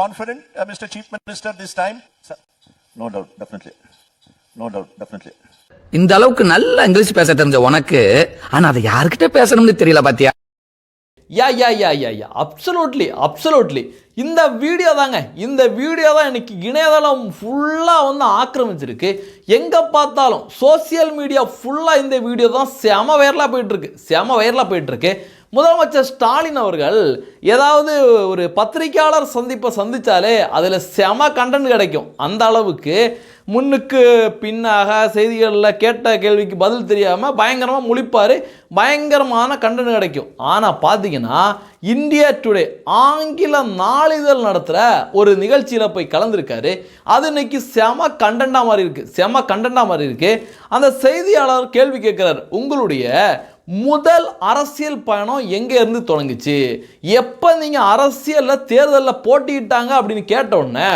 confident, Mr. Chief Minister, this time? Sir, no doubt, definitely. No doubt, definitely. இந்த அளவுக்கு நல்ல English பேச தெரிஞ்ச உனக்கு ஆனா அதை யாருக்கிட்ட பேசணும்னு தெரியல பாத்தியா? அப்சல்யூட்லி இந்த வீடியோ தாங்க, இந்த வீடியோ தான் இன்னைக்கு இணையதளம் ஃபுல்லாக வந்து ஆக்கிரமிச்சிருக்கு. எங்கே பார்த்தாலும் சோசியல் மீடியா ஃபுல்லாக இந்த வீடியோ தான் செம வைரலாக போயிட்டுருக்கு. முதலமைச்சர் ஸ்டாலின் அவர்கள் ஏதாவது ஒரு பத்திரிகையாளர் சந்திப்பை சந்தித்தாலே அதில் செம கண்டென்ட் கிடைக்கும். அந்த அளவுக்கு முன்னுக்கு பின்னாக செய்திகளில் கேட்ட கேள்விக்கு பதில் தெரியாமல் பயங்கரமாக முழிப்பார், பயங்கரமான கண்டென்ட் கிடைக்கும். ஆனால் பார்த்தீங்கன்னா இந்தியா டுடே ஆங்கில நாளிதழ் நடத்துகிற ஒரு நிகழ்ச்சியில் போய் கலந்துருக்காரு. அது இன்னைக்கு செம கண்டென்ட்டாக மாதிரி இருக்கு. அந்த செய்தியாளர் கேள்வி கேட்குறாரு, உங்களுடைய முதல் அரசியல் பயணம் எங்கே இருந்து தொடங்குச்சு, எப்போ நீங்கள் அரசியலில் தேர்தலில் போட்டியிட்டாங்க அப்படின்னு கேட்டோடனே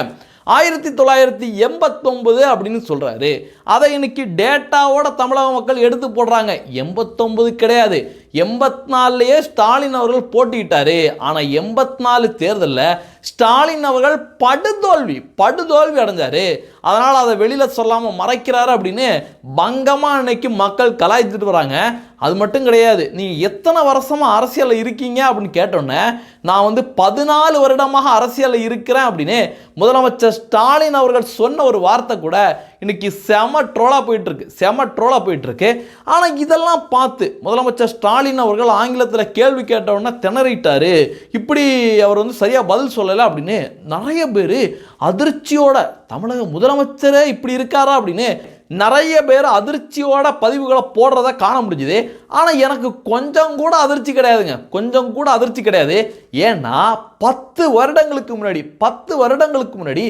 1989 அப்படின்னு சொல்கிறாரு. அதை இன்னைக்கு டேட்டாவோட தமிழக மக்கள் எடுத்து போடுறாங்க. 89 கிடையாது, 84லேயே ஸ்டாலின் அவர்கள் போட்டியிட்டாரு. ஆனால் 84 தேர்தலில் ஸ்டாலின் அவர்கள் படுதோல்வி அடைஞ்சாரு. அதனால் அதை வெளியில் சொல்லாமல் மறைக்கிறாரு அப்படின்னு பங்கமாக இன்னைக்கு மக்கள் கலாய்ச்சிட்டு வராங்க. அது மட்டும் கிடையாது, நீங்கள் எத்தனை வருஷமாக அரசியலில் இருக்கீங்க அப்படின்னு கேட்டோன்னே நான் வந்து 14 வருடமாக அரசியலில் இருக்கிறேன் அப்படின்னு முதலமைச்சர் ஸ்டாலின் அவர்கள் சொன்ன ஒரு வார்த்தை கூட இன்னைக்கு செம ட்ரோலாக போயிட்டு இருக்கு. ஆனால் இதெல்லாம் பார்த்து முதலமைச்சர் ஸ்டாலின் அவர்கள் ஆங்கிலத்தில் கேள்வி கேட்டவுடனே திணறிட்டாரு, இப்படி அவர் வந்து சரியாக பதில் சொல்லலை அப்படின்னு நிறைய பேர் அதிர்ச்சியோட தமிழக முதலமைச்சரே இப்படி இருக்காரா அப்படின்னு நிறைய பேர் அதிர்ச்சியோட பதிவுகளை போடுறத காண முடிஞ்சுது. ஆனால் எனக்கு கொஞ்சம் கூட அதிர்ச்சி கிடையாது. ஏன்னா 10 வருடங்களுக்கு முன்னாடி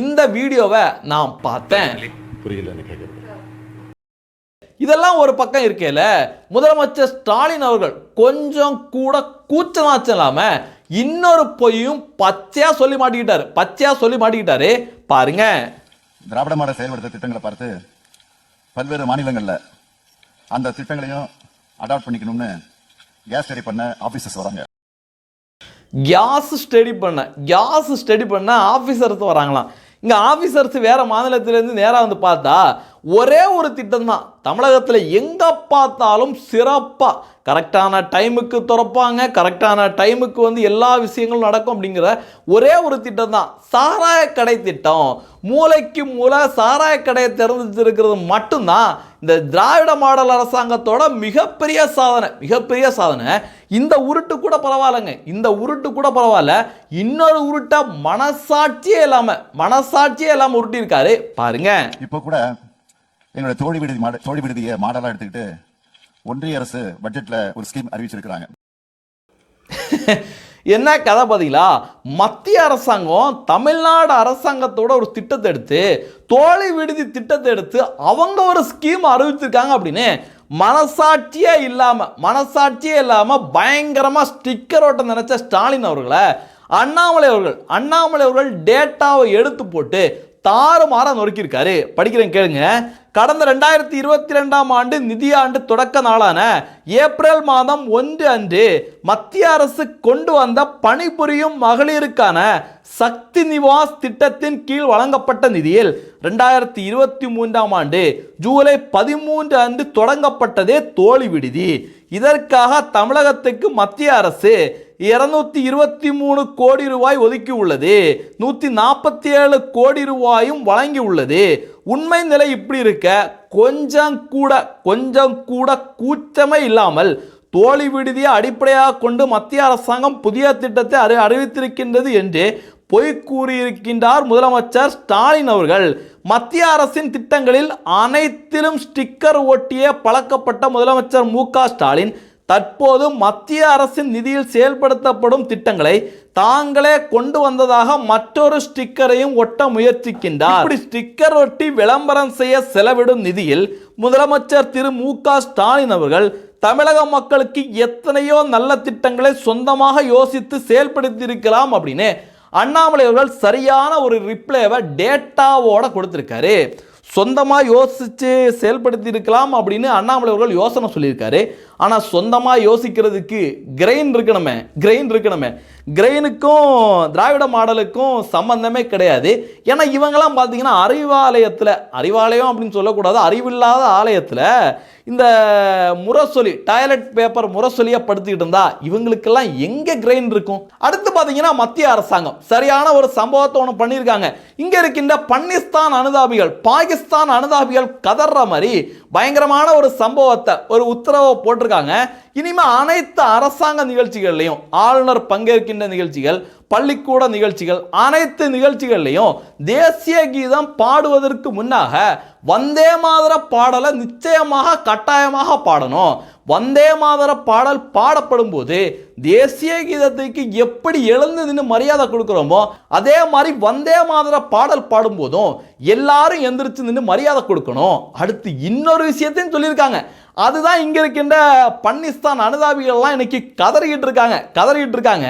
இந்த வீடியோவை நான் பார்த்தேன். இதெல்லாம் ஒரு பக்கம் இருக்கையில முதலமைச்சர் ஸ்டாலின் அவர்கள் கொஞ்சம் கூட கூச்சநாச்சம் இல்லாம இன்னொரு பொய்யும் பச்சையா சொல்லி மாட்டிக்கிட்டாரு. பாருங்க, திராவிட மாடல் செயல்படுத்த திட்டங்களை பார்த்து பல்வேறு மாநிலங்களில் அந்த திட்டங்களையும் அடாப்ட் பண்ணிக்கணும்னு கேஸ் ஸ்டடி பண்ண ஆபீசர்ஸ் வராங்க. கேஸ் ஸ்டடி பண்ண ஆபீசர்ஸ் வராங்களாம். இங்கே ஆஃபீஸர்ஸ் வேறு மாநிலத்திலேருந்து நேராக வந்து பார்த்தா ஒரே ஒரு திட்டம் தான் தமிழகத்தில் எங்கே பார்த்தாலும் சிறப்பாக கரெக்டான டைமுக்கு திறப்பாங்க, கரெக்டான டைமுக்கு வந்து எல்லா விஷயங்களும் நடக்கும் அப்படிங்கிற ஒரே ஒரு திட்டம் தான் சாராய கடை திட்டம். மூளைக்கு மூளை சாராய கடையை திறந்துருக்கிறது மட்டும்தான் இந்த திராவிட மாடல் அரசாங்கத்தோட மிகப்பெரிய சாதனை. இந்த உருட்டு கூட பரவாயில்லைங்க, இன்னொரு உருட்டை மனசாட்சியே இல்லாம உருட்டி இருக்காரு. பாருங்க, இப்போ கூட எங்களோட தோழி விடுதியை மாடலா எடுத்துக்கிட்டு ஒன்றிய அரசு பட்ஜெட்ல ஒரு ஸ்கீம் அறிவிச்சிருக்கிறாங்க. என்ன கதை பார்த்தீங்களா? மத்திய அரசாங்கம் தமிழ்நாடு அரசாங்கத்தோட ஒரு திட்டத்தை எடுத்து தோழி விடுதி திட்டத்தை எடுத்து அவங்க ஒரு ஸ்கீம் அறிவிச்சிருக்காங்க அப்படின்னு மனசாட்சியே இல்லாம பயங்கரமா ஸ்டிக்கர் ஓட்ட நினைச்ச ஸ்டாலின் அவர்களை அண்ணாமலை அவர்கள் டேட்டாவை எடுத்து போட்டு தாறுமாற நொறுக்கியிருக்காரு. படிக்கிறேன் கேளுங்க. கடந்த 2022ஆம் ஆண்டு நிதியாண்டு தொடக்க நாளான ஏப்ரல் மாதம் 1 அன்று மத்திய அரசு கொண்டு வந்த பணிபுரியும் மகளிருக்கான சக்தி நிவாஸ் திட்டத்தின் கீழ் வழங்கப்பட்ட நிதியில் 2023ஆம் ஆண்டு ஜூலை 13 அன்று தொடங்கப்பட்டதே தோழி விடுதி. இதற்காக தமிழகத்துக்கு மத்திய அரசு 223 கோடி ரூபாய் ஒதுக்கி உள்ளது. 147 கோடி ரூபாயும் வழங்கி உள்ளது. உண்மை நிலை இப்படி இருக்க கொஞ்சம் கூட கூச்சமே இல்லாமல் தோழி விடுதியை அடிப்படையாக கொண்டு மத்திய அரசாங்கம் புதிய திட்டத்தை அறிவித்திருக்கின்றது என்று பொய் கூறியிருக்கின்றார் முதலமைச்சர் ஸ்டாலின் அவர்கள். மத்திய அரசின் திட்டங்களில் அனைத்திலும் ஸ்டிக்கர் ஒட்டியே பழக்கப்பட்ட முதலமைச்சர் மு.க. ஸ்டாலின் தற்போது மத்திய அரசின் நிதியில் செயல்படுத்தப்படும் திட்டங்களை தாங்களே கொண்டு வந்ததாக மற்றொரு ஸ்டிக்கரையும் ஒட்ட முயற்சிக்கின்றார். இப்படி ஸ்டிக்கர் ஒட்டி விளம்பரம் செய்ய செலவிடும் நிதியில் முதலமைச்சர் திரு மு.க. ஸ்டாலின் அவர்கள் தமிழக மக்களுக்கு எத்தனையோ நல்ல திட்டங்களை சொந்தமாக யோசித்து செயல்படுத்தியிருக்கலாம் அப்படின்னு அண்ணாமலை அவர்கள் சரியான ஒரு ரிப்ளைவை டேட்டாவோட கொடுத்திருக்காரு. சொந்தமாக யோசித்து செயல்படுத்தி இருக்கலாம் அப்படின்னு அண்ணாமலை அவர்கள் யோசனை சொல்லியிருக்காரு. ஆனால் சொந்தமாக யோசிக்கிறதுக்கு கிரெயின் இருக்கணுமே. கிரெயினுக்கும் திராவிட மாடலுக்கும் சம்பந்தமே கிடையாது. ஏன்னா இவங்கெல்லாம் பார்த்தீங்கன்னா அறிவாலயம் அப்படின்னு சொல்லக்கூடாது, அறிவில்லாத ஆலயத்தில் இந்த முரசொலி டாய்லெட் பேப்பர் முரசொலியை படுத்திக்கிட்டு இருந்தா இவங்களுக்கெல்லாம் எங்க கிரெயின் இருக்கும்? அடுத்து பார்த்தீங்கன்னா மத்திய அரசாங்கம் சரியான ஒரு சம்பவத்தை ஒன்று பண்ணியிருக்காங்க. இங்க இருக்கின்ற பன்னிஸ்தான் அனுதாபிகள், பாகிஸ்தான் அனுதாபிகள் கதற மாதிரி பயங்கரமான ஒரு சம்பவத்தை, ஒரு உத்தரவை போட்டிருக்காங்க. இனிமே அனைத்து அரசாங்க நிகழ்ச்சிகள்லையும், ஆளுநர் பங்கேற்கின்ற நிகழ்ச்சிகள், பள்ளிக்கூட நிகழ்ச்சிகள், அனைத்து நிகழ்ச்சிகள்லையும் தேசிய கீதம் பாடுவதற்கு முன்னாக வந்தே மாதர பாடலை நிச்சயமாக கட்டாயமாக பாடணும். வந்தே மாதர பாடல் பாடப்படும் போது தேசிய கீதத்துக்கு எப்படி எழுந்து நின்று மரியாதை கொடுக்கிறோமோ அதே மாதிரி வந்தே மாதர பாடல் பாடும் போதும் எல்லாரும் எந்திரிச்சு நின்று மரியாதை கொடுக்கணும். அடுத்து இன்னொரு விஷயத்தையும் சொல்லியிருக்காங்க. அதுதான் இங்க இருக்கின்ற பன்னிஸ்தான் அனுதாபிகள்லாம் இன்னைக்கு கதறிக்கிட்டு இருக்காங்க.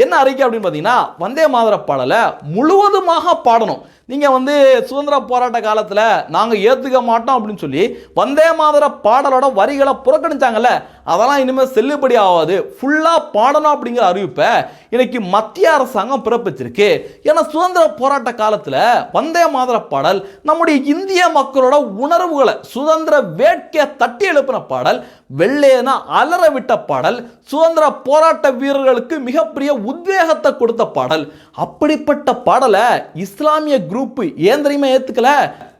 என்ன அறிக்கை அப்படின்னு பார்த்தீங்கன்னா, வந்தே மாதர பாடலை முழுவதுமாக பாடணும். நீங்கள் சுதந்திர போராட்ட காலத்தில் நாங்கள் ஏற்றுக்க மாட்டோம் அப்படின்னு சொல்லி வந்தே மாதர பாடலோட வரிகளை புறக்கணிச்சாங்கல்ல, அதெல்லாம் இனிமேல் செல்லுபடி ஆகாது, ஃபுல்லாக பாடணும் அப்படிங்கிற அறிவிப்பை இன்னைக்கு மத்திய அரசாங்கம் பிறப்பிச்சிருக்கு. ஏன்னா சுதந்திர போராட்ட காலத்தில் வந்தே மாதர பாடல் நம்முடைய இந்திய மக்களோட உணர்வுகளை, சுதந்திர வேட்கையை தட்டி எழுப்பின பாடல், வெள்ளையன அலற விட்ட பாடல், சுதந்திர போராட்ட வீரர்களுக்கு மிகப்பெரிய உத்வேகத்தை கொடுத்த பாடல். அப்படிப்பட்ட பாடலை இஸ்லாமிய குரூப் ஏன் தெரியுமா ஏத்துக்கல?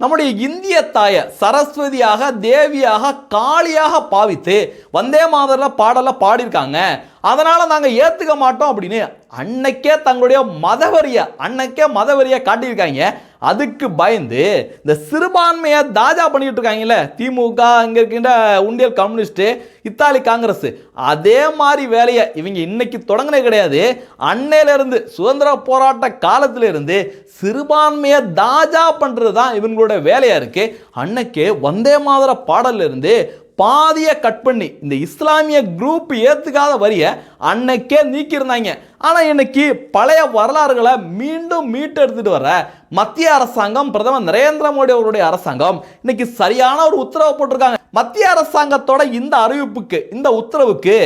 நம்முடைய இந்திய தாயை சரஸ்வதியாக, தேவியாக, காளியாக பாவித்து வந்தே மாதர பாடலை பாடியிருக்காங்க. அதனால நாங்க ஏத்துக்க மாட்டோம் அப்படின்னு அன்னைக்கே தங்களுடைய மதவெறிய காட்டியிருக்காங்க. அதுக்கு பயந்து இந்த சிறுபான்மையை தாஜா பண்ணிட்டு இருக்காங்கல்ல திமுக, இங்க இருக்கின்ற உண்டியல் கம்யூனிஸ்ட், இத்தாலி காங்கிரஸ், அதே மாதிரி வேலையை இவங்க இன்னைக்கு தொடங்கினே கிடையாது. அன்னையில இருந்து, சுதந்திர போராட்ட காலத்துல இருந்து சிறுபான்மையை தாஜா பண்றது தான் இவங்களோட வேலையா இருக்கு. அன்னைக்கு வந்தே மாதர பாடல்ல இருந்து பாதியை கட் பண்ணி இந்த இஸ்லாமிய குரூப் ஏத்துக்காத வரிய அன்னைக்கே நீக்கியிருந்தாங்க. ஆனால் இன்னைக்கு பழைய வரலாறுகளை மீண்டும் மீட்டெடுத்துட்டு வர மத்திய அரசாங்கம், பிரதமர் நரேந்திர மோடி அவருடைய அரசாங்கம் இன்னைக்கு சரியான ஒரு உத்தரவு போட்டிருக்காங்க. மத்திய அரசாங்கத்தோட இந்த அறிவிப்புக்கு, இந்த உத்தரவுக்கு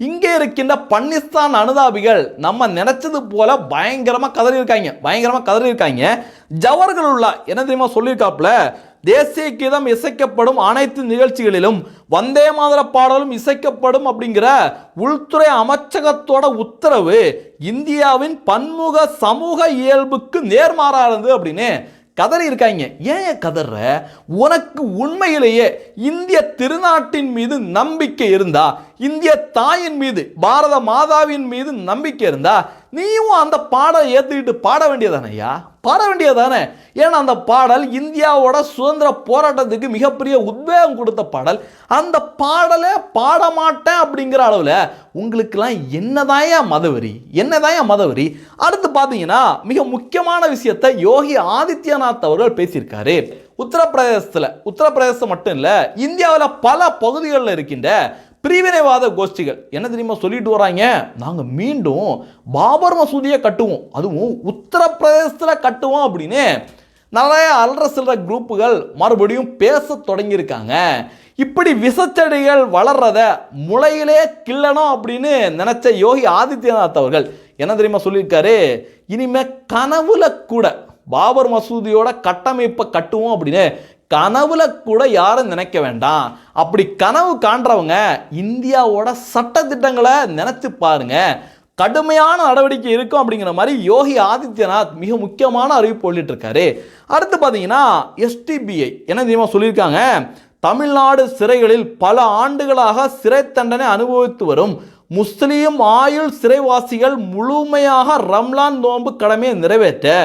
இங்கே இருக்கின்ற பன்னிஸ்தான் அனுதாபிகள் நம்ம நினைச்சது போல பயங்கரமா கதறி இருக்காங்க. ஜவஹர்லால் என்ன தெரியுமா சொல்லியிருக்காப்புல, தேசிய கீதம் இசைக்கப்படும் அனைத்து நிகழ்ச்சிகளிலும் வந்தே மாதர பாடலும் இசைக்கப்படும் அப்படிங்கிற உள்துறை அமைச்சகத்தோட உத்தரவு இந்தியாவின் பன்முக சமூக இயல்புக்கு நேர்மாறானது அப்படின்னு கதறி இருக்காங்க. ஏன் கதற? உனக்கு உண்மையிலேயே இந்திய திருநாட்டின் மீது நம்பிக்கை இருந்தா, இந்திய தாயின் மீது, பாரத மாதாவின் மீது நம்பிக்கை இருந்தா நீயும் அந்த பாடலை ஏத்துக்கிட்டு பாட வேண்டியதானே. ஏன்னா அந்த பாடல் இந்தியாவோட சுதந்திர போராட்டத்துக்கு மிகப்பெரிய உத்வேகம் கொடுத்த பாடல். அந்த பாடலை பாட மாட்டேன் அப்படிங்கிற அளவில் உங்களுக்கெல்லாம் என்னதான் மதவெறி? அடுத்து பார்த்தீங்கன்னா மிக முக்கியமான விஷயத்தை யோகி ஆதித்யநாத் அவர்கள் பேசியிருக்காரு. உத்தரப்பிரதேசம் மட்டும் இல்லை, இந்தியாவில் பல பகுதிகளில் இருக்கின்ற பிரிவினைவாத கோஷ்டிகள் என்ன தெரியுமா சொல்லிட்டு வராங்க, நாங்கள் மீண்டும் பாபர் மசூதியை கட்டுவோம், அதுவும் உத்தரப்பிரதேசத்தில் கட்டுவோம் அப்படின்னு நிறைய அல்ற சில்ற குரூப்புகள் மறுபடியும் பேச தொடங்கியிருக்காங்க. இப்படி விசச்செடிகள் வளர்றத முளையிலே கிள்ளணும் அப்படின்னு நினைச்ச யோகி ஆதித்யநாத் அவர்கள் என்ன தெரியுமா சொல்லியிருக்காரு, இனிமே கனவுல கூட பாபர் மசூதியோட கட்டமைப்பை கட்டுவோம் அப்படின்னு கனவுல கூட யாரும் நினைக்க வேண்டாம். அப்படி கனவு காண்றவங்க இந்தியாவோட சட்டத்திட்டங்களை நினைச்சு பாருங்க, கடுமையான நடவடிக்கை இருக்கும் அப்படிங்கிற மாதிரி யோகி ஆதித்யநாத் மிக முக்கியமான அறிவிப்பு சொல்லிட்டு இருக்காரு. அடுத்து பார்த்தீங்கன்னா STBI என்ன தெரியுமா சொல்லியிருக்காங்க, தமிழ்நாடு சிறைகளில் பல ஆண்டுகளாக சிறை தண்டனை அனுபவித்து வரும் முஸ்லீம் ஆயுள் சிறைவாசிகள் முழுமையாக ரம்லான் நோன்பு கடமையை நிறைவேற்ற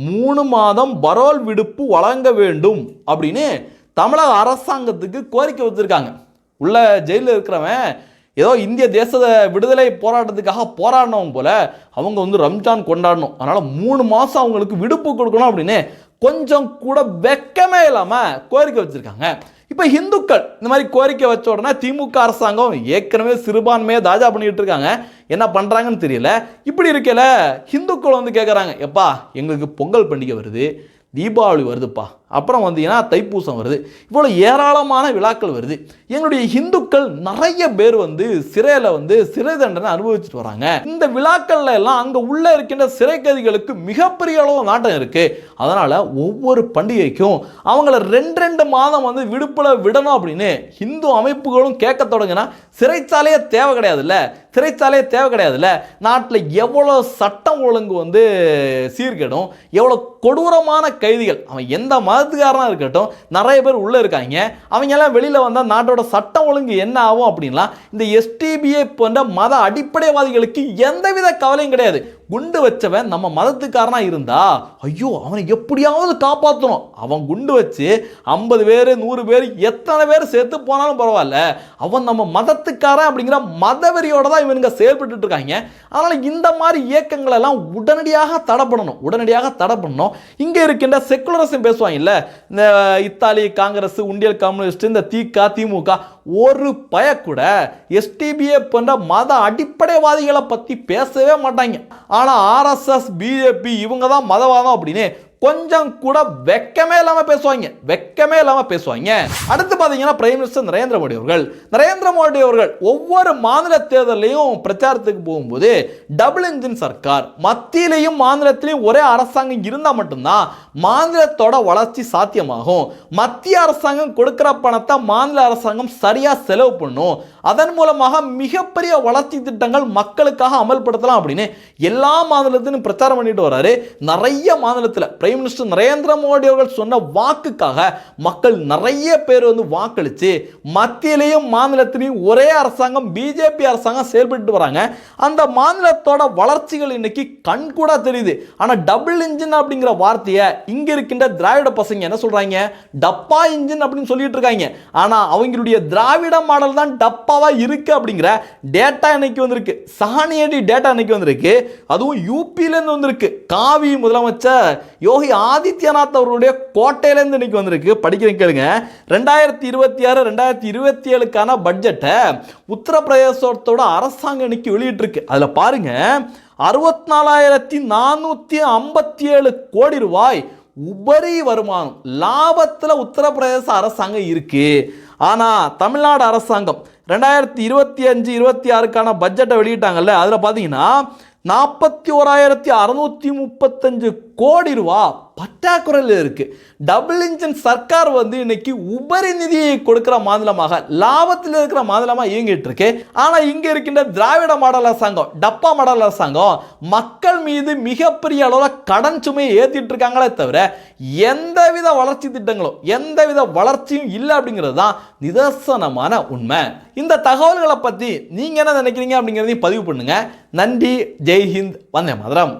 3 மாதம் பரோல் விடுப்பு வழங்க வேண்டும் அப்படின்னு தமிழக அரசாங்கத்துக்கு கோரிக்கை வச்சிருக்காங்க. உள்ள ஜெயிலில் இருக்கிறவன் ஏதோ இந்திய தேச விடுதலை போராட்டத்துக்காக போராடினவங்க போல அவங்க ரம்ஜான் கொண்டாடணும், அதனால 3 மாதம் அவங்களுக்கு விடுப்பு கொடுக்கணும் அப்படின்னு கொஞ்சம் கூட வெக்கமே இல்லாமல் கோரிக்கை வச்சிருக்காங்க. இப்போ ஹிந்துக்கள் இந்த மாதிரி கோரிக்கை வச்ச உடனே திமுக அரசாங்கம் ஏற்கனவே சிறுபான்மையை தாஜா பண்ணிட்டு இருக்காங்க, என்ன பண்ணுறாங்கன்னு தெரியல. இப்படி இருக்கல ஹிந்துக்கள் கேட்குறாங்க, எப்பா எங்களுக்கு பொங்கல் பண்டிகை வருது, தீபாவளி வருதுப்பா, அப்புறம் வந்தீங்கன்னா தைப்பூசம் வருது, இவ்வளோ ஏராளமான விழாக்கள் வருது. எங்களுடைய இந்துக்கள் நிறைய பேர் வந்து சிறையில் வந்து சிறை தண்டனை அனுபவிச்சுட்டு வராங்க. இந்த விழாக்கள்ல எல்லாம் அங்க உள்ள இருக்கின்ற சிறை கைதிகளுக்கு மிகப்பெரிய அளவு நாட்டம் இருக்கு. அதனால ஒவ்வொரு பண்டிகைக்கும் அவங்கள 2 மாதம் வந்து விடுப்புல விடணும் அப்படின்னு இந்து அமைப்புகளும் கேட்க தொடங்கினா சிறைச்சாலையே தேவை கிடையாதுல்ல. சிறைச்சாலையே தேவை கிடையாதுல்ல. நாட்டில் எவ்வளோ சட்டம் ஒழுங்கு வந்து சீர்கேடும், எவ்வளோ கொடூரமான கைதிகள், அவன் எந்த மதத்துக்காரனாக இருக்கட்டும், நிறைய பேர் உள்ளே இருக்காங்க. அவங்க எல்லாம் வெளியில் வந்தால் நாட்டோட சட்டம் ஒழுங்கு என்ன ஆகும் அப்படின்லாம் இந்த எஸ்டிபிஐ போன்ற மத அடிப்படைவாதிகளுக்கு எந்தவித கவலையும் கிடையாது. குண்டு வச்சவன் நம்ம மதத்துக்காரனா இருந்தா ஐயோ அவனை எப்படியாவது காப்பாற்றணும். அவன் குண்டு வச்சு 50 பேர் 100 பேர் எத்தனை பேர் சேர்த்து போனாலும் பரவாயில்ல, அவன் நம்ம மதத்துக்காரன் அப்படிங்கிற மதவெறியோட தான் இவனுங்க செயல்பட்டு இருக்காங்க. அதனால இந்த மாதிரி இயக்கங்கள் எல்லாம் உடனடியாக தடை பண்ணணும். இங்க இருக்கின்ற செக்குலரிசம் பேசுவாங்க இல்ல, இந்த இத்தாலி காங்கிரஸ், உண்டியல் கம்யூனிஸ்ட், இந்த திமுக ஒரு பய கூட எஸ்டிபிஐ போன்ற மத அடிப்படைவாதிகளை பத்தி பேசவே மாட்டாங்க. ஆனா ஆர்எஸ்எஸ், பிஜேபி இவங்க தான் மதவாதம் அப்படின்னு கொஞ்சம் கூட வெக்கமே இல்லாம பேசுவாங்க. அடுத்து பாத்தீங்கன்னா பிரைம் மினிஸ்டர் நரேந்திர மோடி அவர்கள் ஒவ்வொரு மாநில தேர்தலையும் பிரச்சாரத்துக்கு போகும்போது டபுள் இன்ஜின் சர்க்கார், மத்தியிலையும் மாநிலத்திலையும் ஒரே அரசாங்கம் இருந்தா மட்டும்தான் மாநிலத்தோட வளர்ச்சி சாத்தியமாகும். மத்திய அரசாங்கம் கொடுக்கிற பணத்தை மாநில அரசாங்கம் சரியா செலவு பண்ணும், அதன் மூலமாக மிகப்பெரிய வளர்ச்சி திட்டங்கள் மக்களுக்காக அமல்படுத்தலாம் அப்படின்னு எல்லா மாநிலத்திலும் பிரச்சாரம் பண்ணிட்டு வராரு. நிறைய மாநிலத்தில் பிரைம் மினிஸ்டர் நரேந்திர மோடி அவர்கள் சொன்ன வாக்குக்காக மக்கள் நிறைய பேர் வந்து வாக்களிச்சு மத்தியிலையும் மாநிலத்திலையும் ஒரே அரசாங்கம், பிஜேபி அரசாங்கம் செயல்பட்டு வராங்க. அந்த மாநிலத்தோட வளர்ச்சிகள் இன்னைக்கு கண்கூட தெரியுது. ஆனா டபுள் இன்ஜின் அப்படிங்கிற வார்த்தையை இங்க இருக்கின்ற திராவிட பசங்க என்ன சொல்றாங்க, டப்பா இன்ஜின் அப்படின்னு சொல்லிட்டு இருக்காங்க. ஆனா அவங்களுடைய திராவிட மாடல் தான் டப்பாவா இருக்கு அப்படிங்கிற டேட்டா இன்னைக்கு வந்திருக்கு. சாணியடி டேட்டா இன்னைக்கு வந்திருக்கு. அதுவும் யூபியில இருந்து வந்திருக்கு. காவி முதலமைச்சர் யோகி ஆதித்யநாத் அவர்களுடைய கோட்டையிலிருந்து இன்னைக்கு வந்திருக்கு. படிக்கிறேன் கேளுங்க. 2026-2027க்கான பட்ஜெட்டை உத்தரப்பிரதேசத்தோட அரசாங்கம் இன்னைக்கு வெளியிட்டு இருக்கு. அதுல பாருங்க 64,457 கோடி ரூபாய் உபரி வருமானம் லாபத்தில் உத்தரப்பிரதேச அரசாங்கம் இருக்கு. ஆனா தமிழ்நாடு அரசாங்கம் 2025-26க்கான பட்ஜெட்டை வெளியிட்டாங்கல்ல, அதுல பாத்தீங்கன்னா 41,635 கோடி ரூபா பற்றாக்குறையில் இருக்கு. டபுள் இன்ஜின் சர்க்கார் வந்து இன்னைக்கு உபரி நிதியை கொடுக்கிற மாநிலமாக, லாபத்தில் இருக்கிற மாநிலமாக இயங்கிட்டு இருக்கு. ஆனா இங்க இருக்கின்ற திராவிட மாடல் அரசாங்கம், டப்பா மாடல் அரசாங்கம் மக்கள் மீது மிகப்பெரிய அளவில் கடன் சுமையை ஏற்றிட்டு இருக்காங்களே தவிர எந்தவித வளர்ச்சி திட்டங்களும் எந்தவித வளர்ச்சியும் இல்லை அப்படிங்கிறது தான் நிதர்சனமான உண்மை. இந்த தகவல்களை பத்தி நீங்க என்ன நினைக்கிறீங்க அப்படிங்கிறதையும் பதிவு பண்ணுங்க. நன்றி. ஜெய் ஹிந்த். வந்தே மாதரம்.